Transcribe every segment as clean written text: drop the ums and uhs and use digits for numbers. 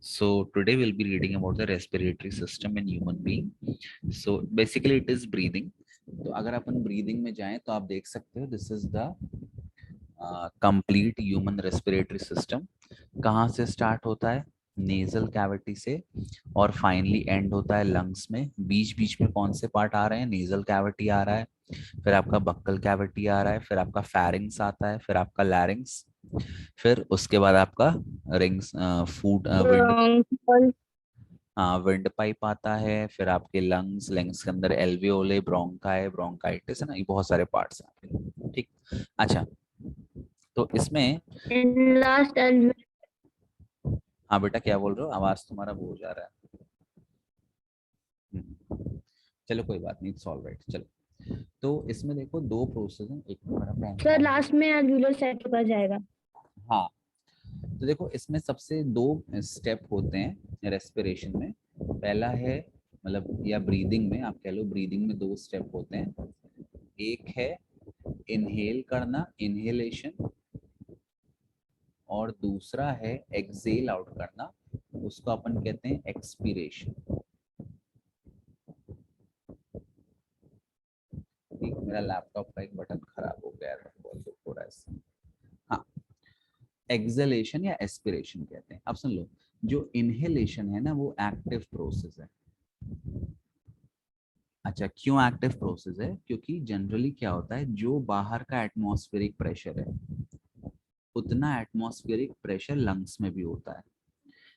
So today we'll be reading about the respiratory system in human being. So basically it is breathing. तो अगर अपन breathing में जाएं तो आप देख सकते हो this is the complete human respiratory system. कहाँ से स्टार्ट होता है? नेजल कैविटी से और फाइनली एंड होता है लंग्स में. बीच बीच में कौन से पार्ट आ रहे हैं? नेजल कैविटी आ रहा है, फिर आपका बक्कल कैविटी आ रहा है, फिर आपका फेरिंग्स आता है, फिर आपका लैरिंग्स, फिर उसके बाद आपका रिंग्स फूड विंड, ब्रोंकल हाँ विंड पाइप आता है, फिर आपके लंग्स, लंग्स के अंदर एल्वियोले, ब्रोंकाई, ब्रोंकाइटिस है ना, ये बहुत सारे पार्ट्स हैं. ठीक. अच्छा, तो इसमें एंड लास्ट हाँ बेटा क्या बोल रहे हो? आवाज तुम्हारा वो हो जा रहा है. चलो कोई बात नहीं, इट्स ऑलराइट. चलो, तो इसमें देखो दो प्रोसेस हैं. एक तो मेरा पेन सर खराब लास्ट में एल्वुलर सेट पर जाएगा। है. हाँ, तो देखो इसमें सबसे दो स्टेप होते हैं रेस्पिरेशन में. पहला है मतलब या ब्रीदिंग में आप कह लो, ब्रीदिंग में दो स्टेप होते हैं. एक है इनहेल करना, इनहेलेशन, और दूसरा है एक्सेल आउट करना, उसको अपन कहते हैं एक्सपीरेशन. ठीक, मेरा लैपटॉप का एक बटन खराब हो गया है, बहुत दुख हो रहा है इससे. हाँ, एक्सेलेशन या एस्पिरेशन कहते हैं. अब सुन लो, जो इनहेलेशन है ना वो एक्टिव प्रोसेस है. अच्छा, क्यों एक्टिव प्रोसेस है? क्योंकि जनरली क्या होता है, जो बाहर का एटमॉस्फेरिक प्रेशर है उतना एटमॉस्फेरिक प्रेशर लंग्स में भी होता है.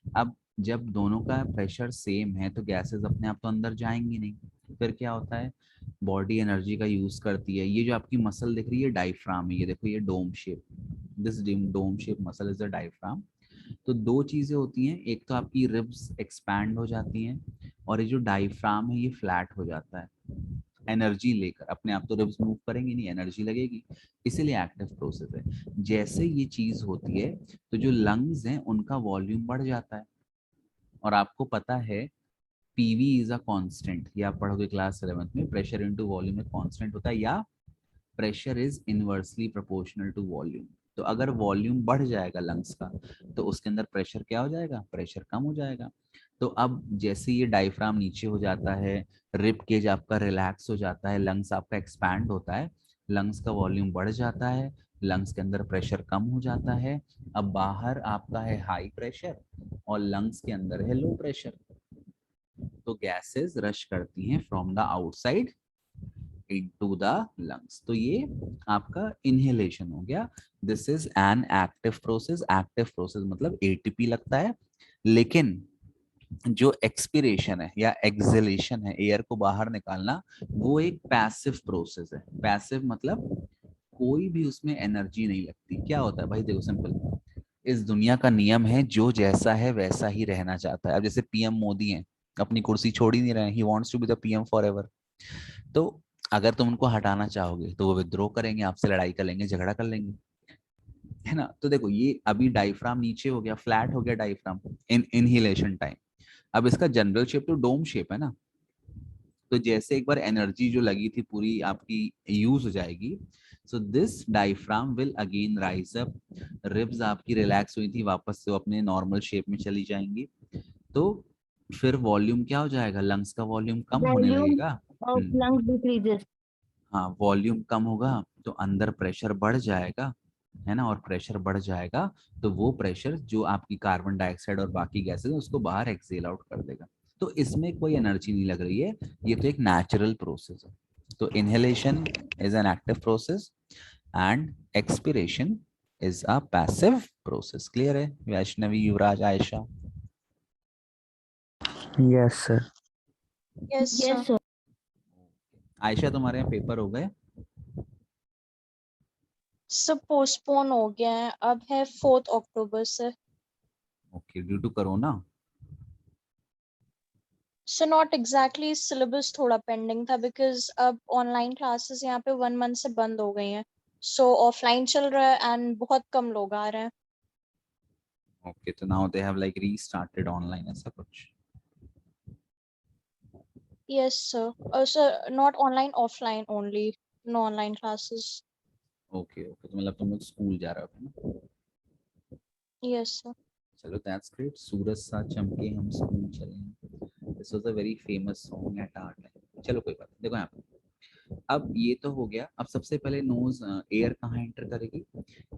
अब जब दोनों का प्रेशर सेम है तो गैसेस अपने आप तो अंदर जाएंगी नहीं. फिर क्या होता है, बॉडी एनर्जी का यूज करती है. ये जो आपकी मसल दिख रही है डायफ्राम है, ये देखो ये dome shape, this dome shape muscle is the diaphragm. तो दो चीजें होती हैं, एक तो आपकी रिब्स एक्सपैंड हो जाती हैं और ये जो डायफ्राम है ये फ्लैट हो जाता है एनर्जी लेकर. अपने आप तो रिब्स मूव करेंगे नहीं, एनर्जी लगेगी, इसीलिए एक्टिव प्रोसेस है. जैसे ये चीज होती है तो जो लंग्स हैं उनका वॉल्यूम बढ़ जाता है. और आपको पता है पीवी इज अ कांस्टेंट, ये आप पढ़ोगे क्लास 11th में, प्रेशर इनटू वॉल्यूम एक कांस्टेंट होता है, या pressure is inversely proportional to volume. तो अगर वॉल्यूम बढ़ जाएगा लंग्स का तो उसके अंदर प्रेशर क्या हो जाएगा? प्रेशर कम हो जाएगा. तो अब जैसे ये डायफ्राम नीचे हो जाता है, रिब केज आपका रिलैक्स हो जाता है, लंग्स आपका एक्सपैंड होता है, लंग्स का वॉल्यूम बढ़ जाता है, लंग्स के अंदर प्रेशर कम हो जाता है. अब बाहर आपका है हाई प्रेशर और लंग्स के अंदर है लो प्रेशर. तो गैसेस रश करती हैं from the outside into the lungs. तो ये आपका इनहेलेशन हो गया. This is an active process. Active process मतलब एटीपी लगता है. लेकिन जो एक्सपिरेशन है या एक्सलेशन है, एयर को बाहर निकालना, वो एक पैसिव प्रोसेस है. पैसिव मतलब कोई भी उसमें एनर्जी नहीं लगती. क्या होता है भाई, देखो सिंपल, इस दुनिया का नियम है जो जैसा है वैसा ही रहना चाहता है. अब जैसे पीएम मोदी हैं, अपनी कुर्सी छोड़ ही नहीं रहे हैं, he wants to be the PM forever. तो अगर तुम उनको हटाना चाहोगे तो वो विद्रोह करेंगे, आपसे लड़ाई कर लेंगे, झगड़ा कर लेंगे, है ना. तो देखो ये अभी डायफ्राम नीचे हो गया, फ्लैट हो गया डायफ्राम इन इनहेलेशन टाइम. अब इसका जनरल शेप तो डोम शेप है ना. तो जैसे एक बार एनर्जी जो लगी थी पूरी आपकी यूज हो जाएगी, so this diaphragm will again rise up. Ribs आपकी रिलैक्स हुई थी, वापस से वो अपने नॉर्मल शेप में चली जाएंगी. तो फिर वॉल्यूम क्या हो जाएगा? लंग्स का वॉल्यूम कम होने वॉल्यूम लगेगा. Of lungs decreases. हाँ, वॉल्यूम कम होगा तो अंदर प्रेशर बढ़ जाएगा, है ना. और प्रेशर बढ़ जाएगा तो वो प्रेशर जो आपकी कार्बन डाइऑक्साइड और बाकी गैसेस है उसको बाहर एक्सेल आउट कर देगा. तो इसमें कोई एनर्जी नहीं लग रही है, ये तो एक नेचुरल प्रोसेस है. तो inhalation is an active process and expiration is a passive process. Clear है Vaishnavi, Yuvraj, Ayesha? Yes sir. Yes Yes, sir. Ayesha तुम्हारे यहाँ पेपर हो गए? सब पोस्टपोन हो गया है, अब है 4 अक्टूबर से. Okay, due to corona? So not exactly, syllabus थोड़ा पेंडिंग था बिकॉज अब ऑनलाइन क्लासेस यहाँ पे 1 मंथ से बंद हो गई हैं. सो ऑफलाइन चल रहा है एंड बहुत कम लोग आ रहे हैं. ओके, तो now they have like restarted online, ऐसा कुछ? Yes sir. Sir not online, offline only, no online classes. Okay okay, तो मतलब तुम लोग स्कूल जा रहे हो ना? Yes sir. चलो दैट्स ग्रेट। सूरज सा चमके हम स्कूल चले, this was a very famous song at our time. चलो कोई बात नहीं, देखो यहाँ पे अब ये तो हो गया। अब सबसे पहले नोज एयर कहाँ एंटर करेगी?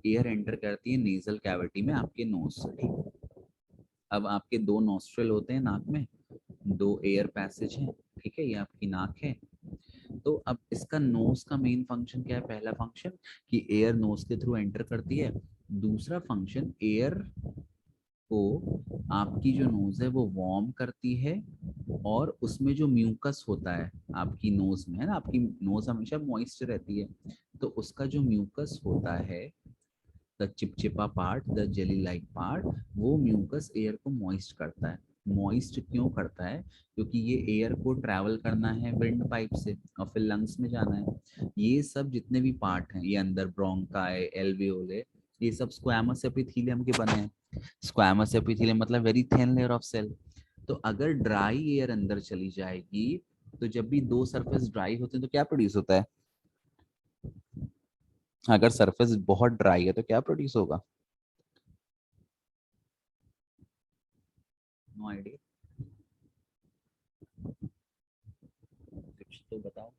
एयर एंटर करती है नेजल कैविटी में, आपके नोज से, ठीक है। अब आपके दो नॉस्ट्रल होते हैं नाक में, दो एयर पैसेज हैं, ठीक है, ये आपकी नाक है। तो अब इसका नोज का मेन फंक्शन क्या है? पहला फंक्शन कि एयर नोज के थ्रू एंटर करती है। दूसरा फंक्शन, एयर को आपकी जो नोज है वो वार्म करती है, और उसमें जो म्यूकस होता है आपकी नोज में, है ना, आपकी नोज हमेशा मॉइस्ट रहती है, तो उसका जो म्यूकस होता है, द चिपचिपा part, the jelly like part, वो म्यूकस एयर को मॉइस्ट करता है। मॉइस्ट क्यों करता है? क्योंकि ये एयर को ट्रैवल करना है विंड पाइप से और फिर लंग्स में जाना है। ये सब जितने भी पार्ट हैं, ये अंदर ब्रोंकाई, एल्वियोले, ये सब स्क्वैमस एपिथेलियम के बने हैं। स्क्वैमस एपिथेलियम मतलब very thin layer of cell. तो अगर ड्राई एयर अंदर चली जाएगी, तो जब भी दो सरफेस ड्राई होते हैं तो क्या प्रोड्यूस होता है? अगर सरफेस बहुत ड्राई है तो क्या प्रोड्यूस होगा? नो आइडिया, कुछ तो बताओ।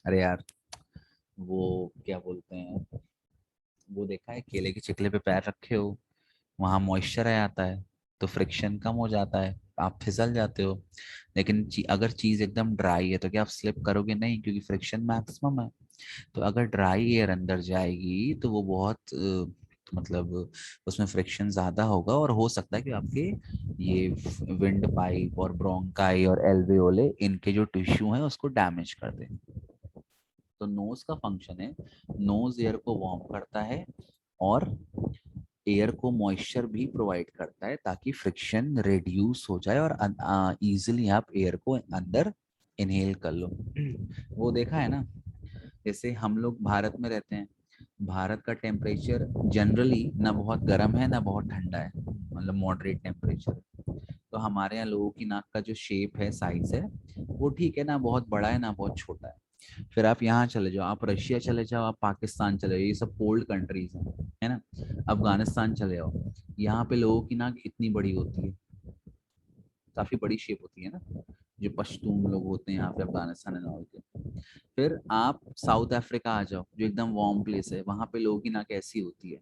अरे यार, वो क्या बोलते हैं, वो देखा है, केले के चिकले पे पैर रखे हो, वहां मॉइस्चर आ जाता है, तो फ्रिक्शन कम हो जाता है, आप फिसल जाते हो। लेकिन अगर चीज एकदम ड्राई है तो क्या आप स्लिप करोगे? नहीं, क्योंकि फ्रिक्शन मैक्सिमम है। तो अगर ड्राई एयर अंदर जाएगी तो वो बहुत मतलब उसमें फ्रिक्शन ज्यादा होगा, और हो सकता है कि आपके ये विंड पाइप और ब्रोंकाई और एल्वेओले, इनके जो टिश्यू हैं उसको डैमेज कर दे। तो नोज का फंक्शन है, नोज एयर को वार्म करता है और एयर को मॉइस्चर भी प्रोवाइड करता है, ताकि फ्रिक्शन रिड्यूस हो जाए और इजीली आप एयर को अंदर इनहेल कर लो। वो देखा है ना, जैसे हम लोग भारत में रहते हैं, भारत का टेम्परेचर जनरली ना बहुत गर्म है ना बहुत ठंडा है, मतलब मॉडरेट टेम्परेचर। तो हमारे यहाँ लोगों की नाक का जो शेप है, साइज है, वो ठीक है, ना बहुत बड़ा है ना बहुत छोटा है। फिर आप यहाँ चले जाओ, आप रशिया चले जाओ, आप पाकिस्तान चले जाओ, ये सब कोल्ड कंट्रीज हैं, है ना। अफगानिस्तान चले जाओ, यहाँ पे लोगों की नाक इतनी बड़ी होती है, काफी बड़ी शेप होती है ना, जो पश्तून लोग होते हैं यहाँ पे अफगानिस्तान एंड ऑल के। फिर आप साउथ अफ्रीका आ जाओ, जो एकदम वार्म प्लेस है, वहां पे लोगों की नाक ऐसी होती है,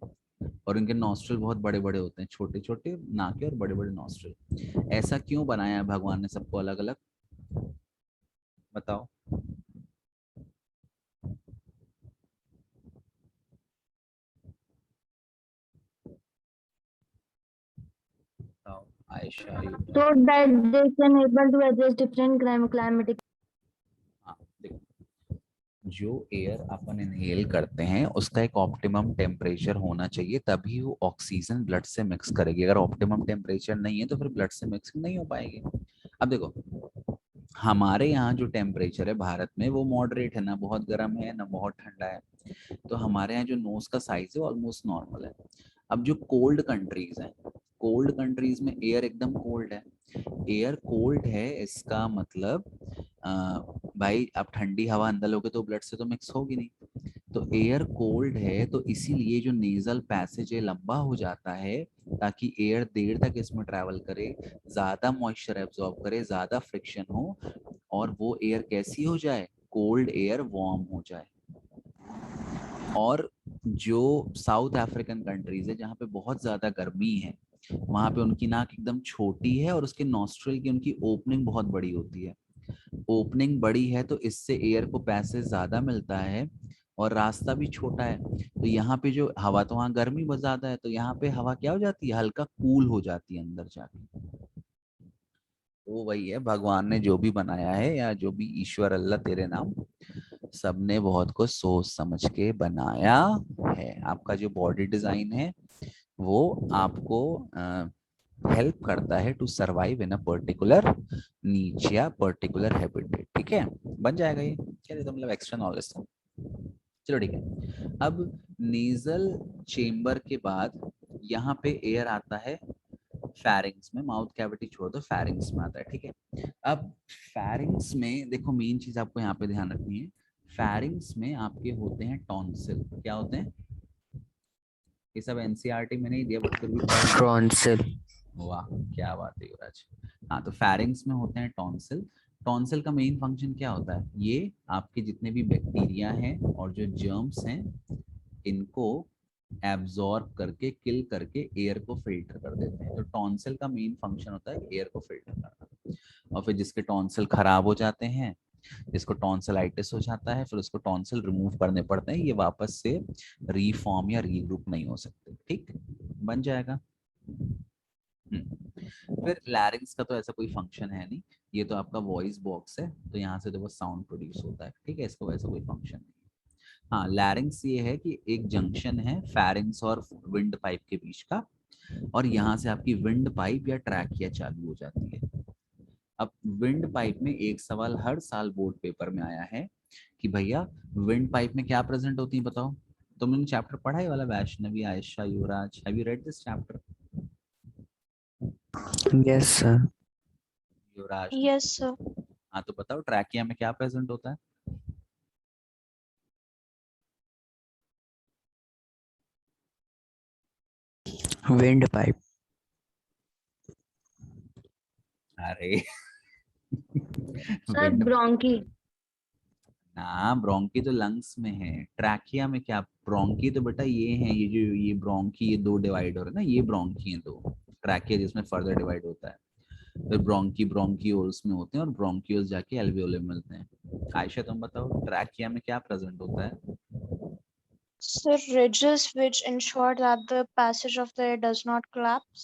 और उनके नॉस्ट्रल बहुत बड़े बड़े होते हैं, छोटे छोटे नाके और बड़े बड़े नॉस्ट्रल। ऐसा क्यों बनाया है भगवान ने सबको अलग अलग? बताओ। बताओ Ayesha, you So tell. that they can able to adjust different climatic. हाँ देखो, जो एयर अपन इनहेल करते हैं उसका एक ऑप्टिमम टेम्परेचर होना चाहिए, तभी वो ऑक्सीजन ब्लड से मिक्स करेगी। अगर ऑप्टिमम टेम्परेचर नहीं है तो फिर ब्लड से मिक्स नहीं हो पाएगी। अब देखो, हमारे यहाँ जो टेम्परेचर है भारत में वो मॉडरेट है, ना बहुत गर्म है ना बहुत ठंडा है। तो हमारे यहाँ जो नोज का साइज है ऑलमोस्ट नॉर्मल है। अब जो कोल्ड कंट्रीज हैं, कोल्ड कंट्रीज में एयर एकदम कोल्ड है। एयर कोल्ड है इसका मतलब भाई आप ठंडी हवा अंदर लोगे तो ब्लड से तो मिक्स होगी नहीं। तो एयर कोल्ड है, तो इसीलिए जो नेजल पैसेज है लंबा हो जाता है, ताकि एयर देर तक इसमें ट्रैवल करे, ज्यादा मॉइस्चर एब्जॉर्ब करे, ज्यादा फ्रिक्शन हो, और वो एयर कैसी हो जाए? कोल्ड एयर वार्म हो जाए। और जो साउथ अफ्रीकन कंट्रीज है जहाँ पे बहुत ज्यादा गर्मी है, वहां पे उनकी नाक एकदम छोटी है और उसके नॉस्ट्रल की उनकी ओपनिंग बहुत बड़ी होती है। ओपनिंग बड़ी है तो इससे एयर को पैसेज ज्यादा मिलता है, और रास्ता भी छोटा है। तो यहाँ पे जो हवा, तो वहाँ गर्मी बहुत ज्यादा है, तो यहाँ पे हवा क्या हो जाती है? हल्का कूल हो जाती है अंदर जाके। तो वही है, भगवान ने जो भी बनाया है, या जो भी ईश्वर, अल्लाह तेरे नाम, सबने बहुत कुछ सोच समझ के बनाया है। आपका जो बॉडी डिजाइन है वो आपको हेल्प करता है to survive in a particular niche या पर्टिकुलर हैबिटेट, ठीक है। बन जाएगा ये, क्या तो मतलब एक्स्ट्रा नॉलेज था। चलो ठीक है। अब नेजल चेम्बर के बाद यहाँ पे एयर आता है फैरिंग्स में, माउथ कैविटी छोड़ दो, फैरिंग्स में आता है, ठीक है। अब फैरिंग्स में देखो, मेन चीज आपको यहाँ पे ध्यान रखनी है, फैरिंग्स में आपके होते हैं टॉन्सिल। क्या होते हैं? ये सब एनसीईआरटी में नहीं दिया, बट फिर भी टॉन्सिल। वाह क्या बात है युवराज। हाँ, तो फेरिंग्स में होते हैं टॉन्सिल। टॉन्सिल का मेन फंक्शन क्या होता है, ये आपके जितने भी बैक्टीरिया हैं और जो जर्म्स हैं इनको एब्जॉर्ब करके किल करके एयर को फिल्टर कर देते हैं। तो टॉन्सिल का मेन फंक्शन होता है एयर को फिल्टर करना। और फिर जिसके टॉन्सिल खराब हो जाते हैं, जिसको टॉन्सिलाइटिस हो जाता है, फिर उसको टॉन्सिल रिमूव करने पड़ते हैं, ये वापस से रीफॉर्म या रीग्रुप नहीं हो सकते। ठीक, बन जाएगा। फिर लैरिंग्स का तो ऐसा कोई फंक्शन है नहीं, ये तो आपका वॉइस बॉक्स है, तो यहाँ से तो बस साउंड प्रोड्यूस होता है। ठीक है, इसका वैसा कोई फंक्शन नहीं है। हाँ, लैरिंग्स ये है कि एक जंक्शन है फेरिंग्स और विंड पाइप के बीच का, और यहाँ से आपकी विंड पाइप या ट्रैकिया चालू हो जाती है। अब विंड पाइप में एक सवाल हर साल बोर्ड पेपर में आया है कि भैया विंड पाइप में क्या प्रेजेंट होती है, बताओ। तुमने चैप्टर पढ़ा है वाला, Vaishnavi, Ayesha, Yuvraj, have you read this chapter? Yes sir. Yuvraj, yes sir. हाँ तो बताओ ट्रैकिया में क्या प्रेजेंट होता है? Windpipe. अरे सर ब्रोंकी। ना, ब्रोंकी तो लंग्स में है, ट्रैकिया में क्या? ब्रोंकी तो बेटा ये है, ये जो ये ब्रोंकी, ये दो डिवाइड हो रहे हैं ना, ये ब्रोंकी है दो। ट्रैकिया जिसमें फर्दर डिवाइड होता है, फिर ब्रोंकी ब्रोंकियोल्स में होते हैं, और ब्रोंकियोल्स जाके एल्वियोले में मिलते हैं। आयशा तुम बताओ ट्रैकिया में क्या प्रेजेंट होता है? Sir, ridges which ensure that the passage of the air does not collapse.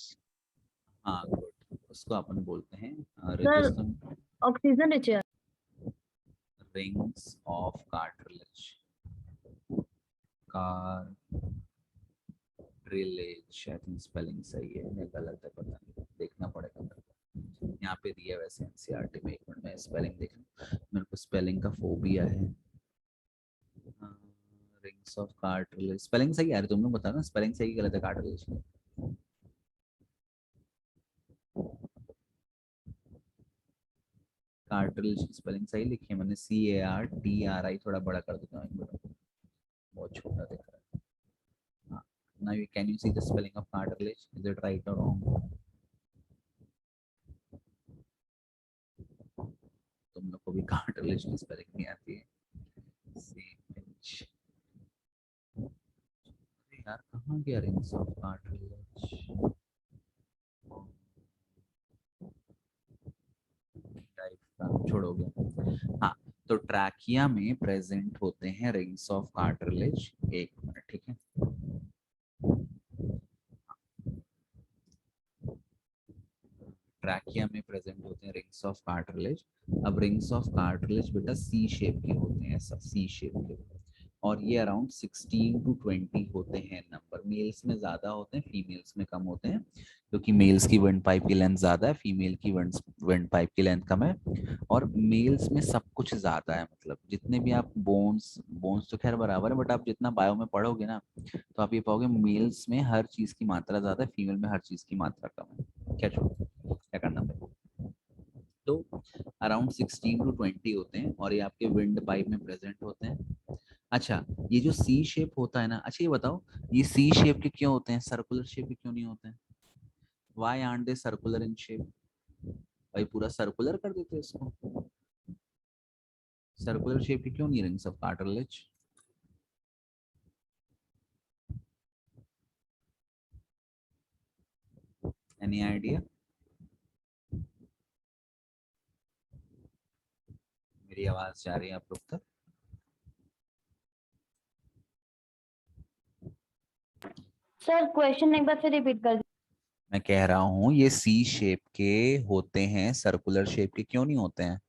हाँ गुड, उसको अपन बोलते हैं sir resistance oxygen richer. Rings of cartilage. Cartilage, I think spelling सही है या गलत है पता नहीं, देखना पड़ेगा मेरे को। यहाँ पे दिया वैसे एनसीईआरटी में, एक मिनट में स्पेलिंग देख लूं, मेरे को स्पेलिंग का फोबिया है। रिंग्स ऑफ कार्टिलेज, स्पेलिंग सही है? तुम लोग बताओ ना स्पेलिंग सही गलत है कार्टिलेज की। कार्टिलेज की स्पेलिंग सही लिखी है मैंने, CARTRI, थोड़ा बड़ा कर देता हूँ एक मिनट, बहुत छोटा दिख रहा है। हाँ, now you can you see the spelling of cartilage, is it right or wrong? तुम लोग को भी कार्टिलेज की स्पेलिंग नहीं आती है? यार कहाँ गया रिंग्स ऑफ कार्टिलेज? छोड़ोगे? हाँ, तो ट्रैकिया में प्रेजेंट होते हैं रिंग्स ऑफ कार्टिलेज। एक मिनट, ठीक है। ट्रैकिया में प्रेजेंट होते हैं रिंग्स ऑफ कार्टिलेज। अब रिंग्स ऑफ कार्टिलेज बेटा सी शेप के होते हैं, ऐसा सी शेप के, और ये अराउंड 16 to 20 होते हैं नंबर। मेल्स में ज्यादा होते हैं, फीमेल्स में कम होते हैं, क्योंकि मेल्स की विंड पाइप की लेंथ ज्यादा है, फीमेल की विंड पाइप की लेंथ कम है। और मेल्स में सब कुछ ज्यादा है, मतलब जितने भी आप बोन्स बोन्स तो खैर बराबर है, बट आप जितना बायो में पढ़ोगे ना, तो आप ये पाओगे मेल्स में हर चीज की मात्रा ज्यादा है, फीमेल में हर चीज की मात्रा कम है। क्या छोड़ो, क्या करना पड़ेगा। तो अराउंड 16 to 20 होते हैं, और ये आपके विंड पाइप में प्रेजेंट होते हैं। अच्छा, ये जो सी शेप होता है ना, अच्छा ये बताओ ये सी शेप के क्यों होते हैं, सर्कुलर शेप के क्यों नहीं होते हैं? Why aren't they circular in shape? भाई पूरा सर्कुलर कर देते इसको। सर्कुलर शेप के क्यों नहीं rings of cartilage? Any idea? मेरी आवाज जा रही है आप लोग तक? सर क्वेश्चन एक बार फिर रिपीट कर मैं कह रहा हूँ ये सी शेप के होते हैं, सर्कुलर शेप के क्यों नहीं होते हैं?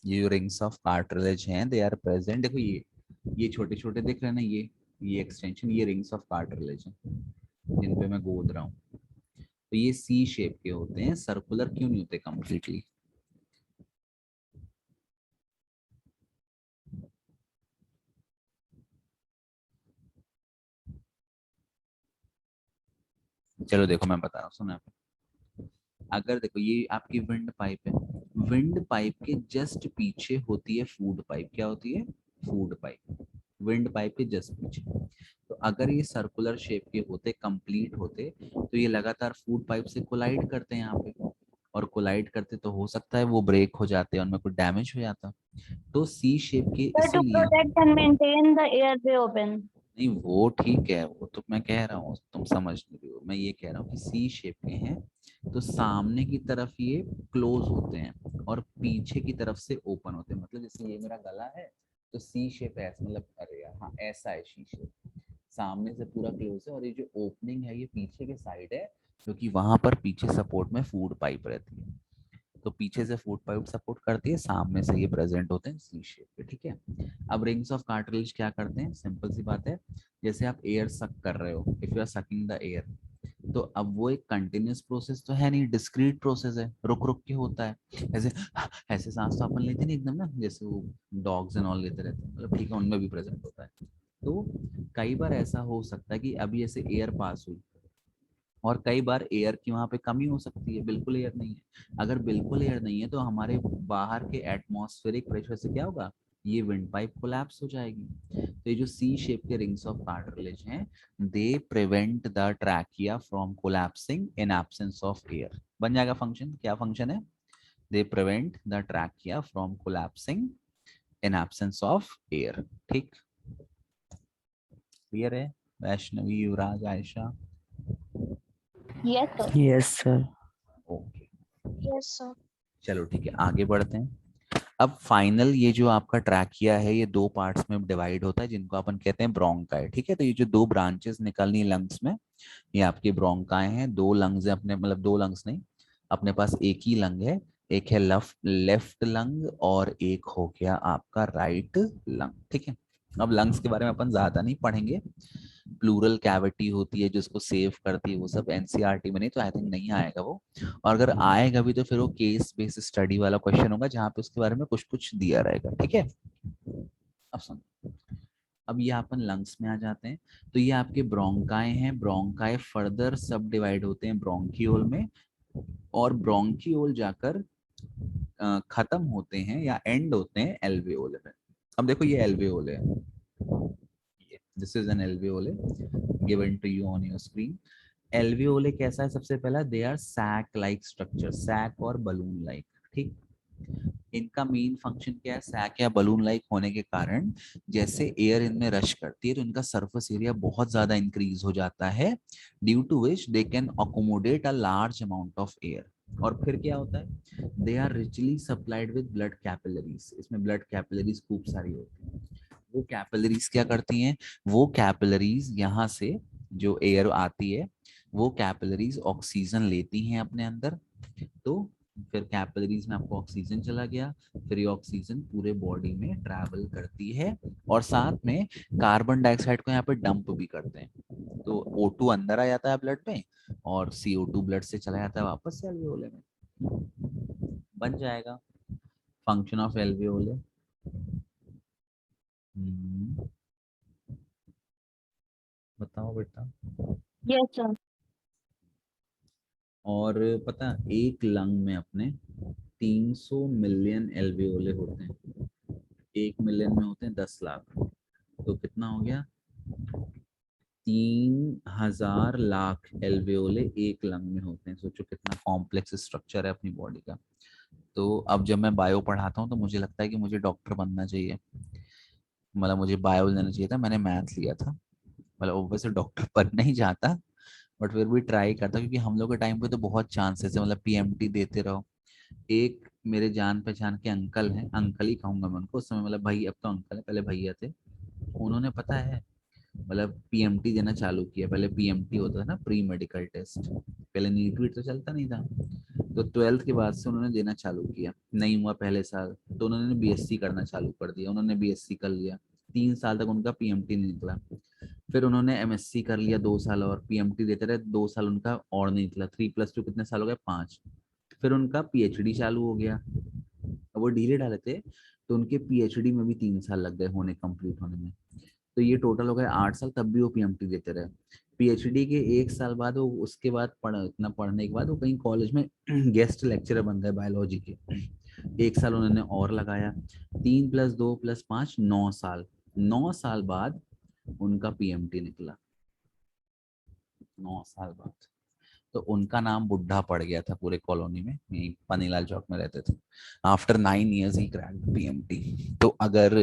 ये रिंग्स ऑफ कार्टिलेज हैं, दे आर प्रेजेंट। देखो ये छोटे छोटे दिख रहे हैं ना, ये एक्सटेंशन, ये रिंग्स ऑफ कार्टिलेज हैं जिन पे मैं गोद रहा हूँ। तो ये सी शेप के होते हैं, सर्कुलर क्यों नहीं होते कंप्लीटली? चलो देखो मैं बता रहा हूँ, सुनो। अगर देखो ये आपकी विंड पाइप है, विंड पाइप के जस्ट पीछे होती है फूड पाइप। क्या होती है? Food pipe. विंड पाइप के जस्ट पीछे। तो अगर ये सर्कुलर शेप के होते, कंप्लीट होते, तो ये लगातार फूड पाइप से कोलाइड करते हैं यहाँ पे, और कोलाइड करते तो हो सकता है वो ब्रेक हो जाते हैं, उनमें कुछ डैमेज हो जाता। तो सी शेप के Sir, to इसीलिए, protect and maintain the airway open. नहीं वो ठीक है, वो तो मैं कह रहा हूँ, तुम समझ नहीं रही हो, मैं ये कह रहा हूँ कि सी शेप के हैं तो सामने की तरफ ये क्लोज होते हैं और पीछे की तरफ से ओपन होते हैं। मतलब जैसे ये मेरा गला है तो सी शेप है, मतलब अरे यार हाँ ऐसा है सी शेप, सामने से पूरा क्लोज है, और ये जो ओपनिंग है ये पीछे के साइड है, क्योंकि वहां पर पीछे सपोर्ट में फूड पाइप रहती है। तो पीछे से फूड पाइप सपोर्ट करती है, सामने से ये प्रेजेंट होते हैं सी शेप पे, ठीक है। अब रिंग्स ऑफ कार्टिलेज क्या करते हैं, सिंपल सी बात है, जैसे आप एयर सक कर रहे हो, if you are sucking the air, तो अब वो एक कंटिन्यूस प्रोसेस तो है नहीं, डिस्क्रीट प्रोसेस है, रुक रुक के होता है। ऐसे ऐसे सांस तो अपन लेते नहीं एकदम ना, जैसे वो डॉग्स एंड ऑल लेते रहते हैं, मतलब ठीक है उनमें भी प्रेजेंट होता है। तो कई बार ऐसा हो सकता है कि अभी ऐसे एयर पास हुई, और कई बार एयर की वहां पे कमी हो सकती है, बिल्कुल एयर नहीं है। अगर बिल्कुल एयर नहीं है तो हमारे बाहर के एटमॉस्फेरिक प्रेशर से क्या होगा, ये विंड पाइप कोलैप्स हो जाएगी। तो ये जो सी शेप के रिंग्स ऑफ कार्टिलेज हैं, they prevent the trachea from collapsing in absence of air. बन जाएगा फंक्शन, क्या फंक्शन है, they prevent the trachea from collapsing in absence of air. ठीक, क्लियर है Vaishnavi, Yuvraj, Ayesha? Yes, sir. Yes, sir. Okay, Yes, sir. चलो ठीक है, आगे बढ़ते हैं। अब फाइनल ये जो आपका ट्रैकिया है ये दो पार्ट्स में डिवाइड होता है, जिनको अपन कहते हैं ब्रोंकाई, ठीक है। तो ये जो दो ब्रांचेस निकलनी है लंग्स में, ये आपकी ब्रोंकाई हैं। दो लंग्स है अपने, मतलब दो लंग्स नहीं, अपने पास एक ही लंग है, एक है लेफ्ट लंग और एक हो गया आपका राइट लंग, ठीक है। अब लंग्स के बारे में अपन ज्यादा नहीं पढ़ेंगे, प्लूरल कैविटी होती है जिसको सेव करती है, वो सब एनसीईआरटी में नहीं, तो आई थिंक नहीं आएगा वो। और अगर आएगा भी तो फिर वो केस बेस्ड स्टडी वाला क्वेश्चन होगा, जहाँ पे उसके बारे में कुछ कुछ दिया रहेगा, ठीक है। अब सुन, अब ये अपन लंग्स में आ जाते हैं। तो ये आपके ब्रोंकाई हैं, ब्रोंकाई फर्दर सब डिवाइड होते हैं ब्रोंकियोल में, और ब्रोंकियोल जाकर खत्म होते हैं या एंड होते हैं एल्वेओल में। अब देखो ये एल्वेओल है, this is an alveole given to you on your screen. Alveoli कैसा है, सबसे पहला they are sac like structure, sac और बलून लाइक, ठीक। इनका मेन फंक्शन क्या है, सैक या बलून लाइक होने के कारण जैसे एयर इनमें रश करती है तो इनका सरफेस एरिया बहुत ज्यादा इंक्रीज हो जाता है, due to which they can accommodate a large amount of air. और फिर क्या होता है, they are richly supplied with blood capillaries, इसमें ब्लड कैपिलरीज खूब सारी होती हैं। वो कैपिलरीज क्या करती हैं, वो कैपिलरीज यहाँ से जो एयर आती है, वो कैपिलरीज ऑक्सीजन लेती हैं अपने अंदर। तो फिर कैपिलरीज में आपको ऑक्सीजन चला गया, फिर ये ऑक्सीजन पूरे बॉडी में ट्रैवल करती है, और साथ में कार्बन डाइऑक्साइड को यहाँ पे डंप भी करते हैं। तो O2 अंदर आ जाता है ब्लड में, और CO2 ब्लड से चला जाता है वापस से एल्वेओले में। बन जाएगा फंक्शन ऑफ एल्वेओले। बताओ बेटा। Yes, sir. और पता एक लंग में अपने 300 मिलियन एल्वेओले होते हैं, 1 मिलियन में होते हैं 10 लाख, तो कितना हो गया, 3000 लाख एल्वेओले एक लंग में होते हैं। सोचो कितना कॉम्प्लेक्स स्ट्रक्चर है अपनी बॉडी का। तो अब जब मैं बायो पढ़ाता हूँ तो मुझे लगता है कि मुझे डॉक्टर बनना चाहिए, मतलब मुझे बायो लेना चाहिए था, मैंने मैथ लिया था, मतलब वैसे डॉक्टर बनना ही चाहता, बट फिर भी ट्राई करता, क्योंकि हम लोग के टाइम पे तो बहुत चांसेस है, मतलब पीएमटी देते रहो। एक मेरे जान पहचान के अंकल हैं, अंकल ही कहूंगा मैं उनको, उस समय मतलब भाई, अब तो अंकल है, पहले भैया थे, उन्होंने पता है मतलब पीएमटी देना चालू किया। पहले पीएमटी होता था ना, प्री मेडिकल टेस्ट, पहले नीट वीट तो चलता नहीं था, तो 12th के बाद से उन्होंने देना चालू किया, नहीं हुआ पहले साल तो उन्होंने बीएससी करना चालू कर दिया, उन्होंने बीएससी कर लिया, 3 साल तक उनका पीएमटी नहीं निकला। फिर उन्होंने एमएससी कर लिया 2 साल, और पीएमटी देते रहे 2 साल, उनका और नहीं निकला, 3+2 कितने साल हो गए, 5। फिर उनका पीएचडी चालू हो गया, अब वो ढीले ढाले थे, तो उनके पीएचडी में भी 3 साल लग गए होने, कंप्लीट होने में। तो ये टोटल हो गए 8 साल, तब भी वो पीएमटी देते रहे। पीएचडी के 1 साल बाद वो, उसके बाद इतना पढ़ने के बाद वो कहीं कॉलेज में गेस्ट लेक्चरर बन गए बायोलॉजी के। 1 साल उन्होंने और लगाया, 3+2+5 9 साल, 9 साल बाद उनका पीएमटी निकला, 9 साल बाद। तो उनका नाम बुढ़ा पड़ गया था पूरे कॉलोनी में, यहीं पनीलाल चौक में रहते थे। आफ्टर 9 years ही क्रैक पीएमटी। तो अगर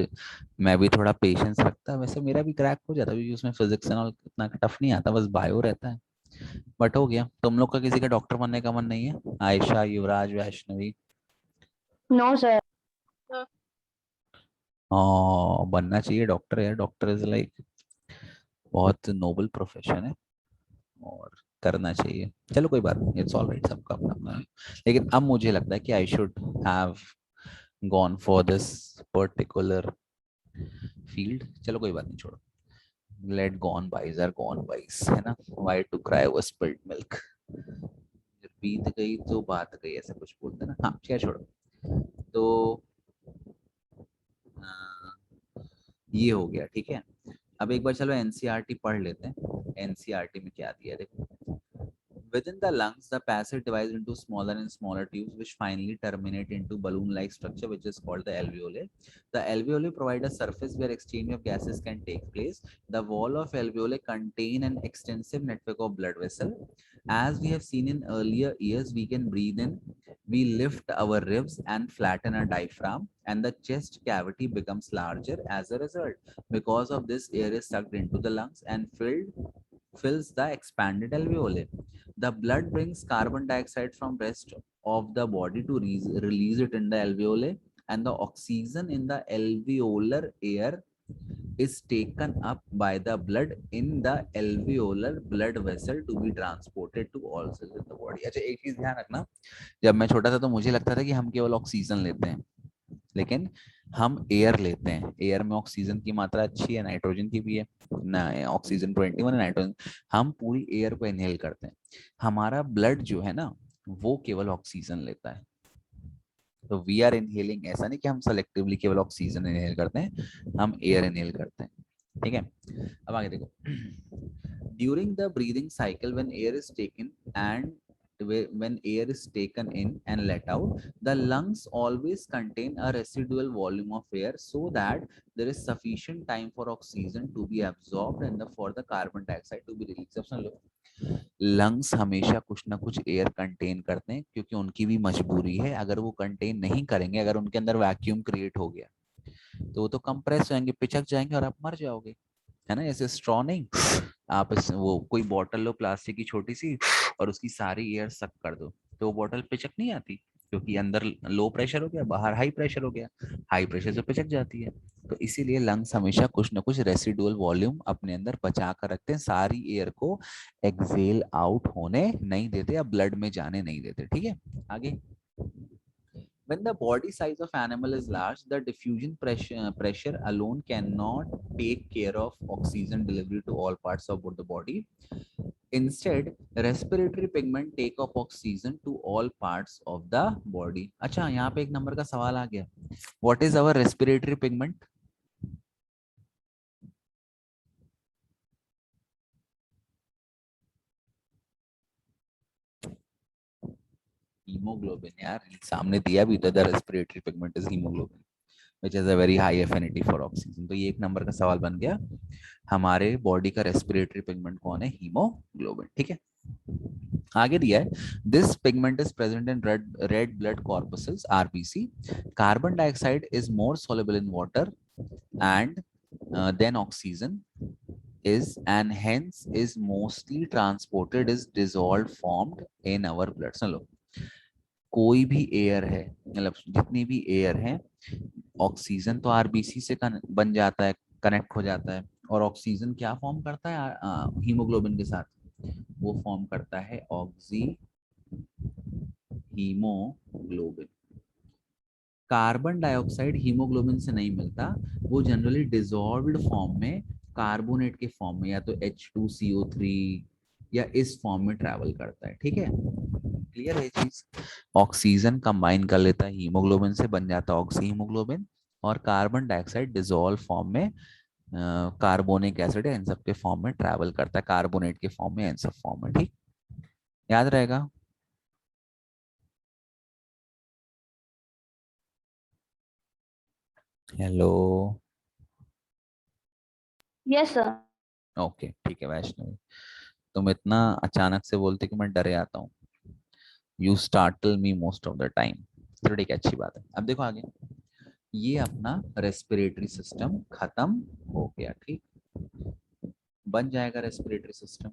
मैं भी थोड़ा पेशेंस रखता, वैसे मेरा भी क्रैक हो जाता, क्योंकि उसमें फिजिक्स एंड ऑल इतना टफ नहीं आता, बस बायो रहता है। बट हो गया। तुम लोग का किसी का डॉक्टर बनने का मन नहीं है? आयशा, युवराज, वैष्णवी? No, sir. बनना चाहिए डॉक्टर यार। डॉक्टर इज लाइक बहुत नोबल प्रोफेशन है और करना चाहिए। चलो कोई बात नहीं, इट्स ऑल राइट, सबका अपना अपना है। लेकिन अब मुझे लगता है कि I should have gone for this particular field. चलो कोई बात नहीं, छोड़ो। Let gone bys are gone bys, है ना। Why to cry over spilled milk. बीत गई तो बात गई, ऐसा कुछ बोलते हैं ना। हाँ, क्या छोड़ो। तो ये हो गया, ठीक है। अब एक बार चलो एनसीईआरटी पढ़ लेते हैं। एनसीईआरटी में क्या दिया है देखो। Within the lungs, the passage divides into smaller and smaller tubes, which finally terminate into balloon-like structure, which is called the alveoli. The alveoli provide a surface where exchange of gases can take place. The wall of alveoli contain an extensive network of blood vessels. As we have seen in earlier years, we can breathe in. We lift our ribs and flatten our diaphragm, and the chest cavity becomes larger as a result. Because of this, air is sucked into the lungs and fills the expanded alveoli. The blood brings carbon dioxide from rest of the body to release it in the alveoli, and the oxygen in the alveolar air is taken up by the blood in the alveolar blood vessel to be transported to all cells in the body. अच्छा, एक चीज ध्यान रखना। जब मैं छोटा था तो मुझे लगता था कि हम केवल ऑक्सीजन लेते हैं, लेकिन हम एयर लेते हैं। एयर में ऑक्सीजन की मात्रा अच्छी है, नाइट्रोजन की भी है ना, ऑक्सीजन 21 है, नाइट्रोजन। हम पूरी एयर को इनहेल करते हैं। हमारा ब्लड जो है ना, वो केवल ऑक्सीजन लेता है। तो वी आर इनहेलिंग, ऐसा नहीं कि हम सेलेक्टिवली केवल ऑक्सीजन इनहेल करते हैं, हम एयर इनहेल करते हैं। ठीक है, अब आगे देखो। During the breathing cycle, when air is taken and when air is taken in and let out, the lungs always contain a residual volume of air, so that there is sufficient time for oxygen to be absorbed and for the carbon dioxide to be released. अब सुन लो, lungs हमेशा कुछ ना कुछ air contain करते हैं, क्योंकि उनकी भी मजबूरी है। अगर वो कंटेन नहीं करेंगे, अगर उनके अंदर वैक्यूम क्रिएट हो गया, तो वो तो कंप्रेस होंगे, पिचक जाएंगे और आप मर जाओगे, है ना। ऐसे स्ट्रॉ नहीं, आप वो कोई बॉटल लो प्लास्टिक की छोटी सी, और उसकी सारी एयर सक कर दो, तो वो बॉटल पिचक नहीं आती, क्योंकि अंदर लो प्रेशर हो गया, बाहर हाई प्रेशर हो गया। हाई प्रेशर से पिचक जाती है। तो इसीलिए लंग्स हमेशा कुछ ना कुछ रेसिडुअल वॉल्यूम अपने अंदर बचा कर रखते हैं, सारी एयर को एक्सेल आउट होने नहीं देते या ब्लड में जाने नहीं देते। ठीक है, आगे। When the body size of animal is large, the diffusion pressure alone cannot take care of oxygen delivery to all parts of the body. Instead, respiratory pigment take up oxygen to all parts of the body. अच्छा, यहाँ पे एक number का सवाल आ गया। What is our respiratory pigment? Haemoglobin यार, सामने दिया भी था, the respiratory pigment is hemoglobin, which has a very high affinity for oxygen. तो ये एक नंबर का सवाल बन गया। हमारे बॉडी का रेस्पिरेटरी पिगमेंट कौन है? हीमोग्लोबिन। ठीक है, आगे दिया है, this pigment is present in red blood corpses, RBC. Carbon dioxide is more soluble in water and then oxygen is, and hence is mostly transported, is dissolved, formed in our blood. सुन लो, कोई भी air है, मतलब जितनी भी air है, oxygen तो RBC से बन जाता है, कनेक्ट हो जाता है। और ऑक्सीजन क्या फॉर्म करता है हीमोग्लोबिन के साथ? वो फॉर्म करता है oxy haemoglobin. Carbon dioxide haemoglobin से नहीं मिलता, वो जनरली डिसॉल्व्ड फॉर्म में, कार्बोनेट के फॉर्म में, या तो H2CO3 या इस फॉर्म में ट्रैवल करता है। ठीक है, क्लियर है चीज। ऑक्सीजन कंबाइन कर लेता है हीमोग्लोबिन से, बन जाता है ऑक्सी हीमोग्लोबिन। और कार्बन डाइऑक्साइड डिसॉल्व फॉर्म में कार्बोनिक एसिड है, इन सब के फॉर्म में ट्रैवल करता है, कार्बोनेट के फॉर्म में, इन सब फॉर्म में। ठीक, याद रहेगा। Hello, Yes, sir. ओके ठीक है वैष्णवी, तुम इतना अचानक से बोलते कि मैं डरे आता हूँ। You startle me most of the time. चलो ठीक है, अच्छी बात है। अब देखो आगे, ये अपना रेस्पिरेटरी सिस्टम खत्म हो गया, ठीक, बन जाएगा रेस्पिरेटरी सिस्टम।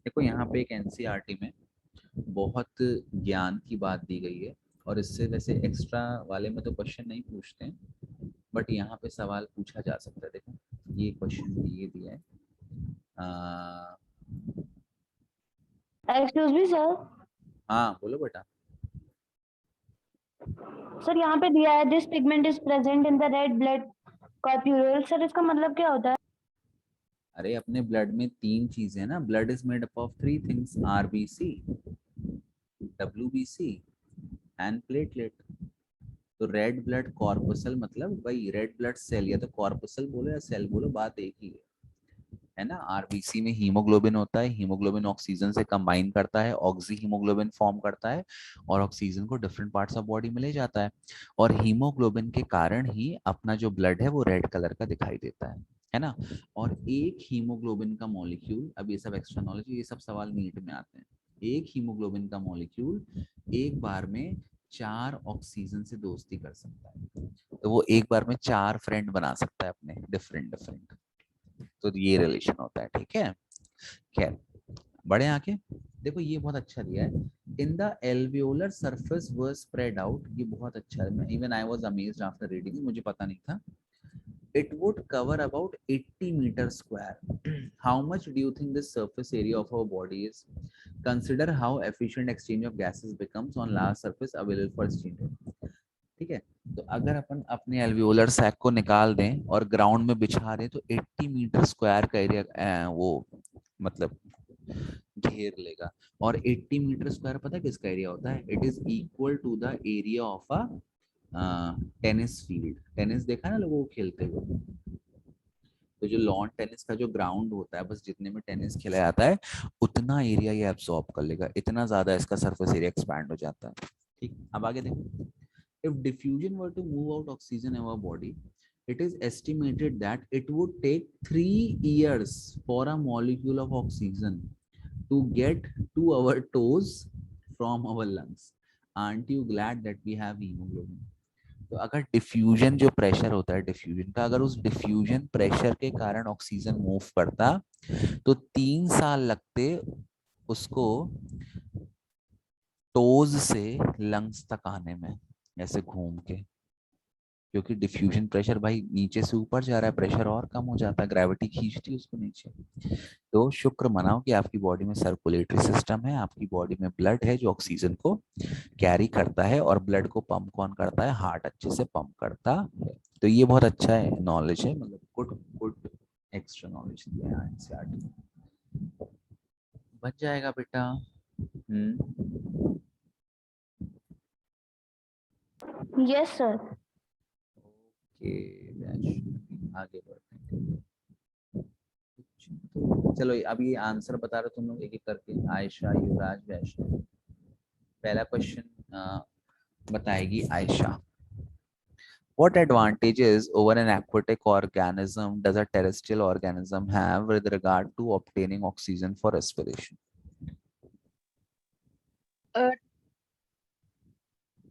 देखो यहाँ पे एक एनसीईआरटी में बहुत ज्ञान की बात दी गई है, और इससे वैसे एक्स्ट्रा वाले में तो क्वेश्चन नहीं पूछते हैं, बट यहाँ पे सवाल पूछा जा सकता है। देखो ये क्वेश्चन ये दिया है, Excuse me, sir. हाँ बोलो बेटा। सर यहाँ पे दिया है this pigment is present in the red blood corpuscle. Sir इसका मतलब क्या होता है? अरे अपने ब्लड में तीन चीजें ना, blood is made up of three things, RBC, WBC and platelet. तो रेड ब्लड कॉर्पसल मतलब भाई रेड ब्लड सेल, या तो कॉर्पसल बोलो या सेल बोलो, बात एक ही है ना। आरबीसी में हीमोग्लोबिन होता है, हीमोग्लोबिन ऑक्सीजन से कंबाइन करता है, ऑक्सी हीमोग्लोबिन फॉर्म करता है, और ऑक्सीजन को डिफरेंट पार्ट्स ऑफ बॉडी में ले जाता है, और हीमोग्लोबिन के कारण ही अपना जो ब्लड है वो रेड कलर का दिखाई देता है ना। और एक हीमोग्लोबिन का मॉलिक्यूल, अब ये सब एक्स्ट्रा नॉलेज, ये सब सवाल नीट में आते हैं। एक हीमोग्लोबिन का मॉलिक्यूल एक बार में 4 ऑक्सीजन से दोस्ती कर सकता है, तो वो एक बार में 4 फ्रेंड बना सकता है अपने डिफरेंट डिफरेंट। तो ये रिलेशन होता है, ठीक है। खैर बड़े आके देखो, ये बहुत अच्छा दिया है, in the alveolar surface were spread out. ये बहुत अच्छा है, even I was amazed after reading, मुझे पता नहीं था। It would cover about 80 meters square. How much do you think the surface area of our body is? Consider how efficient exchange of gases becomes on large surface available for exchange. ठीक है, तो अगर अपन अपने alveolar sac को निकाल दें और ground में बिछा दें तो 80 मीटर स्क्वायर का एरिया वो मतलब घेर लेगा। और 80 मीटर स्क्वायर पता है किसका एरिया होता है? It is equal to the area of a tennis field. Tennis देखा ना लोगों को खेलते हुए, तो जो लॉन टेनिस का जो ग्राउंड होता है, बस जितने में टेनिस खेला जाता है उतना एरिया ये एब्सॉर्ब कर लेगा, इतना ज्यादा इसका सरफेस एरिया एक्सपैंड हो जाता है। ठीक, अब आगे देखो, if diffusion were to move out oxygen in our body, it is estimated that it would take 3 years for a molecule of oxygen to get to our toes from our lungs. Aren't you glad that we have hemoglobin? तो अगर diffusion जो pressure होता है diffusion का, अगर उस diffusion pressure के कारण ऑक्सीजन मूव करता तो 3 साल लगते उसको टोज से लंग्स तक आने में, ऐसे घूम के, क्योंकि डिफ्यूजन प्रेशर भाई नीचे से ऊपर जा रहा है, प्रेशर और कम हो जाता है, ग्रेविटी खींचती है उसको नीचे। तो शुक्र मनाओ कि आपकी बॉडी में सर्कुलेटरी सिस्टम है, आपकी बॉडी में ब्लड है जो ऑक्सीजन को कैरी करता है, और ब्लड को पंप कौन करता है? हार्ट अच्छे से पंप करता है। तो ये बहुत अच्छा है, नॉलेज है, मतलब गुड गुड एक्स्ट्रा नॉलेज दिया है एनसीईआरटी में। बच जाएगा बेटा। Yes, sir. ओके, आगे बढ़ते हैं। चलो अब ये आंसर बता रहे तुम लोग एक एक करके, आयशा, युवराज, वैष्णव। पहला क्वेश्चन बताएगी Ayesha. What advantages over an aquatic organism does a terrestrial organism have with regard to obtaining oxygen for respiration? Uh,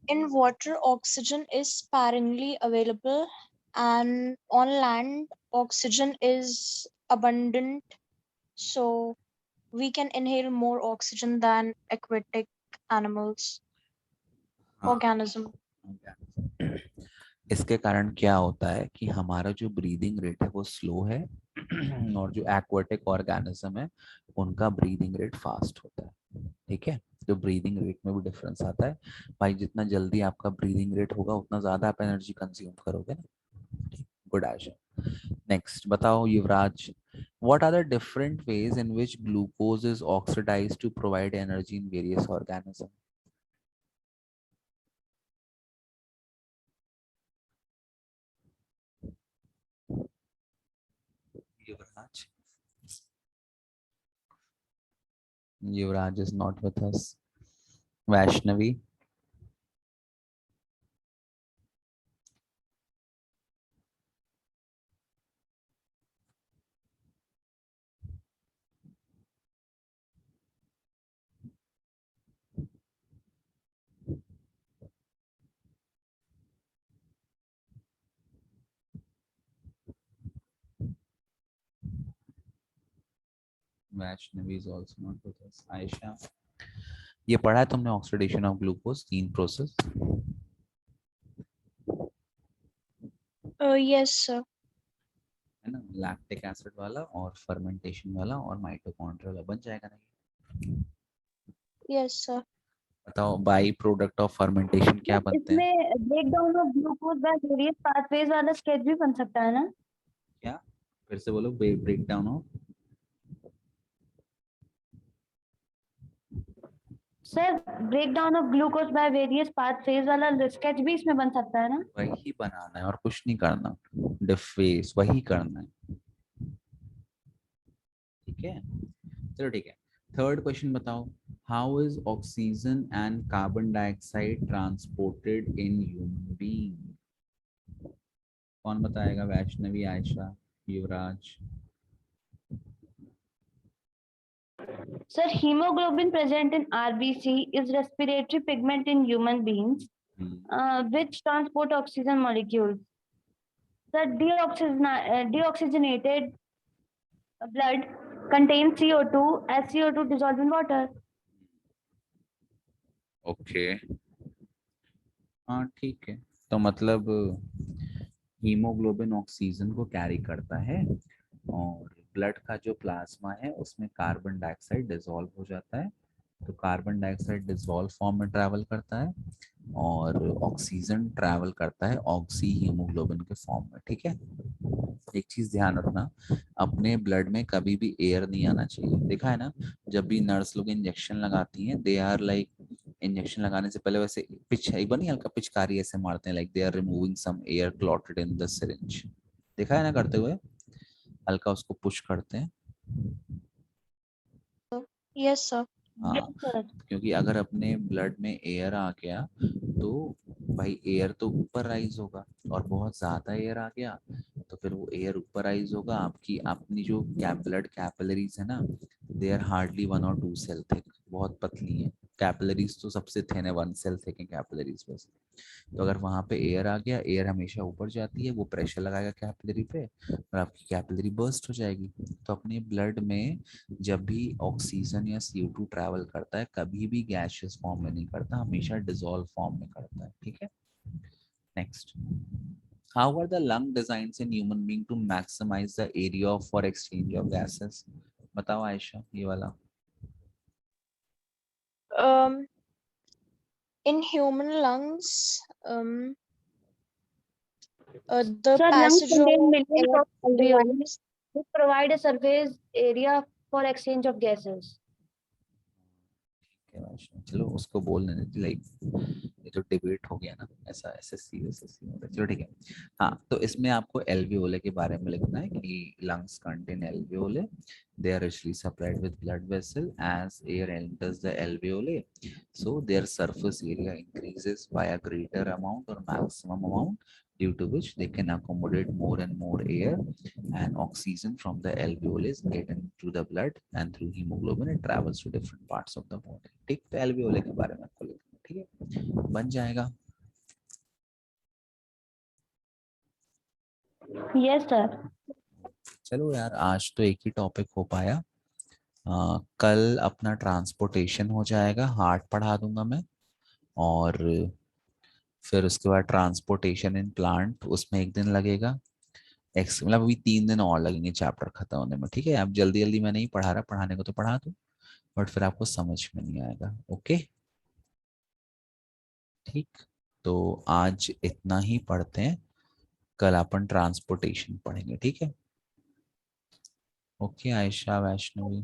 in water, oxygen is sparingly available, and on land, oxygen is abundant, so we can inhale more oxygen than aquatic animals, organism. इसके कारण क्या होता है कि हमारा जो breathing rate है वो स्लो है, और जो एक्वाटिक ऑर्गेनिज्म है उनका ब्रीदिंग रेट फास्ट होता है। ठीक है, तो ब्रीदिंग रेट में भी डिफरेंस आता है भाई, जितना जल्दी आपका ब्रीदिंग रेट होगा उतना ज्यादा आप एनर्जी कंज्यूम करोगे ना। गुड आशा। नेक्स्ट बताओ युवराज, what are the different ways in which glucose is oxidized to provide energy in various organisms? Yuvraj, Yuvraj is not with us. Vaishnavi, Vaishnavi is also not with us. Ayesha, ये पढ़ा है तुमने oxidation of glucose, 3 process? Yes sir. है ना, lactic acid वाला और fermentation वाला और माइटोकॉन्ड्रिया वाला, बन जाएगा ना ये? Yes sir. बताओ बाई प्रोडक्ट ऑफ फर्मेंटेशन क्या बनते हैं? इसमें break down of glucose by various pathways वाला स्केच भी बन सकता है ना? क्या, फिर से बोलो, break down of. Sir break down of glucose by various pathways वाला स्केच भी इसमें बन सकता है ना? वही बनाना है और कुछ नहीं करना, डिफेस वही करना है, ठीक है? चलो ठीक है, थर्ड क्वेश्चन बताओ, how is oxygen and carbon dioxide transported in human being? कौन बताएगा? वैष्णवी, आयशा, युवराज? Sir, hemoglobin present in RBC is respiratory pigment in human beings, which transport oxygen molecules. The deoxygenated blood contains CO2 as CO2 dissolved in water. Okay, हाँ ठीक है, तो मतलब haemoglobin oxygen को carry करता है और ब्लड का जो प्लाज्मा है उसमें कार्बन डाइऑक्साइड डिसॉल्व हो जाता है, तो कार्बन डाइऑक्साइड डिसॉल्व फॉर्म में ट्रैवल करता है और ऑक्सीजन ट्रैवल करता है ऑक्सी हीमोग्लोबिन के फॉर्म में, ठीक है? एक चीज ध्यान रखना, अपने ब्लड में कभी भी एयर नहीं आना चाहिए, देखा है ना, जब भी नर्स लोग इंजेक्शन लगाती हैं, दे आर लाइक, इंजेक्शन लगाने से पहले वैसे पिच एक बार नहीं हल्का पिचकारी ऐसे मारते हैं, like they are removing some air clotted in the syringe, देखा है ना करते हुए, हल्का उसको पुश करते हैं। Yes sir. हाँ, Yes, sir. क्योंकि अगर अपने ब्लड में एयर आ गया तो भाई एयर तो ऊपर राइज होगा, और बहुत ज्यादा एयर आ गया तो फिर वो एयर ऊपर राइज होगा, आपकी अपनी जो ब्लड कैपिलरीज है ना, they are hardly 1 or 2 cell thick, बहुत पतली है कैपिलरीज, तो सबसे थिन है, 1 सेल थिक है कैपिलरीज बस। तो अगर वहां पे एयर आ गया, एयर हमेशा ऊपर जाती है, वो प्रेशर लगाएगा कैपिलरी पे और आपकी कैपिलरी बर्स्ट हो जाएगी। तो अपने ब्लड में जब भी ऑक्सीजन या CO2 ट्रैवल करता है, कभी भी गैसियस फॉर्म में नहीं करता, हमेशा डिसॉल्व फॉर्म में करता है, ठीक है? Next, how are the lung designs in human being to maximize the area for exchange of gases? बताओ आयशा, ये वाला। In human lungs, the Sir, lungs passage of contain millions air of alveoli provides. which provide a surface area for exchange of gases. चलो उसको बोलने देते, like ये तो debate हो गया ना, ऐसा SSC में, चलो ठीक है। हाँ, तो इसमें आपको एल्वियोले के बारे में लिखना है कि lungs contain alveoli, they are richly supplied with blood vessel, as air enters the alveoli, so their surface area increases by a greater amount or maximum amount, due to which they can accommodate more and more air, and oxygen from the alveolus get into the blood, and through hemoglobin it travels to different parts of the body, ठीक? तो alveoli के बारे में आपको लिखना है, ठीक है? बन जाएगा। Yes, sir. चलो यार, आज तो एक ही टॉपिक हो पाया, कल अपना ट्रांसपोर्टेशन हो जाएगा, हार्ट पढ़ा दूंगा मैं, और फिर उसके बाद ट्रांसपोर्टेशन इन प्लांट, उसमें 1 दिन लगेगा, मतलब अभी 3 दिन और लगेंगे चैप्टर खत्म होने में, ठीक है? आप जल्दी जल्दी मैं नहीं पढ़ा रहा, पढ़ाने को तो पढ़ा दूं, बट फिर आपको समझ में नहीं आएगा, ओके? ठीक, तो आज इतना ही पढ़ते हैं, कल अपन ट्रांसपोर्टेशन पढ़ेंगे, ठीक है? ओके आयशा, वैष्णवी?